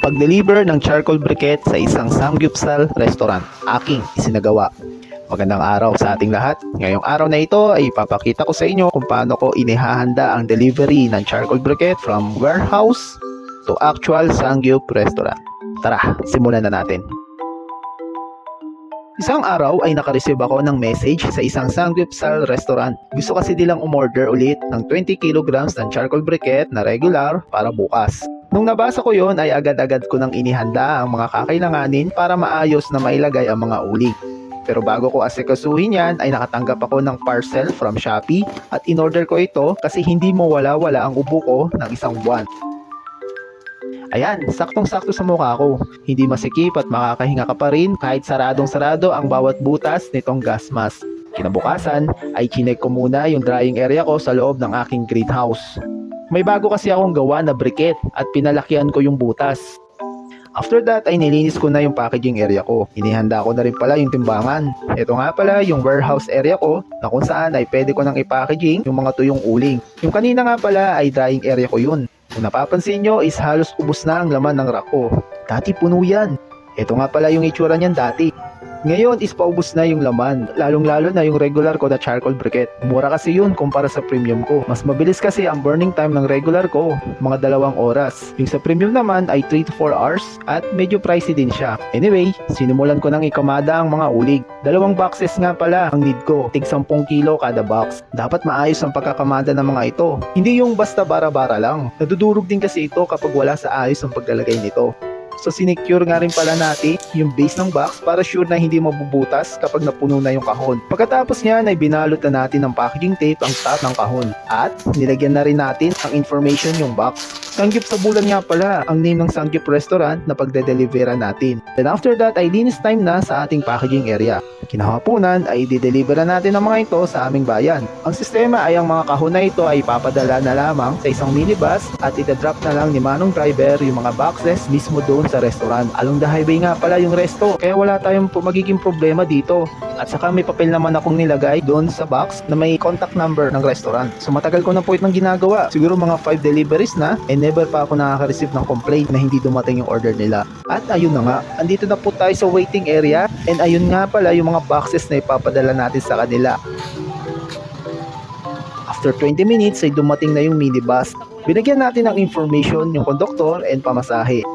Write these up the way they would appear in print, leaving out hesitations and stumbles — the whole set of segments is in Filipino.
Pag-deliver ng charcoal briquette sa isang samgyupsal restaurant, aking isinagawa. Magandang araw sa ating lahat. Ngayong araw na ito ay ipapakita ko sa inyo kung paano ko inihahanda ang delivery ng charcoal briquette from warehouse to actual samgyup restaurant. Tara, simulan na natin. Isang araw ay nakareceive ako ng message sa isang samgyupsal restaurant. Gusto kasi nilang umorder ulit ng 20 kilograms ng charcoal briquette na regular para bukas. Nung nabasa ko yon ay agad-agad ko nang inihanda ang mga kakailanganin para maayos na mailagay ang mga uling. Pero bago ko asikasuhin yan ay nakatanggap ako ng parcel from Shopee at in-order ko ito kasi hindi mo wala-wala ang ubo ko ng isang buwan. Ayan, saktong-sakto sa mukha ko. Hindi masikip at makakahinga ka pa rin kahit saradong-sarado ang bawat butas nitong gas mask. Kinabukasan ay chinek ko muna yung drying area ko sa loob ng aking greenhouse. May bago kasi akong gawa na briquette at pinalakihan ko yung butas. After that ay nilinis ko na yung packaging area ko. Inihanda ko na rin pala yung timbangan. Ito nga pala yung warehouse area ko na kung saan ay pwede ko nang ipackaging yung mga tuyong uling. Yung kanina nga pala ay drying area ko yun. Kung napapansin nyo is halos ubos na ang laman ng rack ko. Dati puno yan. Ito nga pala yung itsura niyan dati. Ngayon is paubos na yung laman, lalong-lalo na yung regular ko na charcoal briquette. Mura kasi yun kumpara sa premium ko. Mas mabilis kasi ang burning time ng regular ko, mga 2 oras. Yung sa premium naman ay 3 to 4 hours at medyo pricey din siya. Anyway, sinimulan ko nang ikamada ang mga ulig. 2 boxes nga pala ang need ko, tig 10 kilo kada box. Dapat maayos ang pagkakamada ng mga ito. Hindi yung basta bara-bara lang. Nadudurog din kasi ito kapag wala sa ayos ang paglalagay nito. So sinecure nga rin pala natin yung base ng box para sure na hindi mabubutas kapag napuno na yung kahon. Pagkatapos niyan ay binalot na natin ng packaging tape ang top ng kahon. At nilagyan na rin natin ang information yung box. Samgyup sa bulan nga pala ang name ng Samgyup restaurant na pagde-deliveran natin. Then after that ay linis time na sa ating packaging area. Kinahaponan ay i-deliver na natin ang mga ito sa aming bayan. Ang sistema ay ang mga kahon na ito ay ipapadala na lamang sa isang minibus at ita-drop na lang ni Manong driver yung mga boxes mismo doon sa restaurant. Along the highway nga pala yung resto kaya wala tayong magiging problema dito. At saka may papel naman akong nilagay doon sa box na may contact number ng restaurant. So matagal ko na po itong ginagawa. Siguro mga 5 deliveries na and never pa ako nakaka-receive ng complaint na hindi dumating yung order nila. At ayun na nga, andito na po tayo sa waiting area and ayun nga pala yung mga boxes na ipapadala natin sa kanila. After 20 minutes ay dumating na yung minibus. Binigyan natin ng information yung conductor and pamasahe.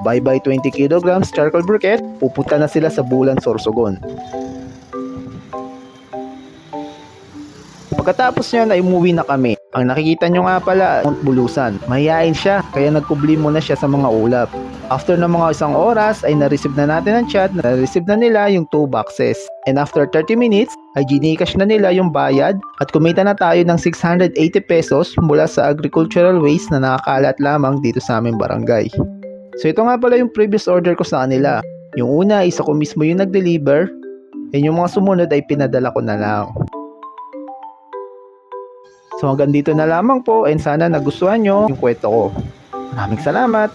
Bye-bye 20 kilograms charcoal briquette, pupunta na sila sa Bulan, Sorsogon. Pagkatapos niyan ay umuwi na kami. Ang nakikita nyo nga pala, Mount Bulusan. Mahihain siya, kaya nagpublimo na siya sa mga ulap. After ng mga 1 oras ay na-receive na natin ang chat, na-receive na nila yung 2 boxes. And after 30 minutes ay Gcash na nila yung bayad at kumita na tayo ng 680 pesos mula sa agricultural waste na nakakalat lamang dito sa aming barangay. So ito nga pala yung previous order ko sa kanila. Yung una is ako mismo yung nag-deliver and yung mga sumunod ay pinadala ko na lang. So hanggang dito na lamang po and sana nagustuhan nyo yung kwento ko. Maraming salamat!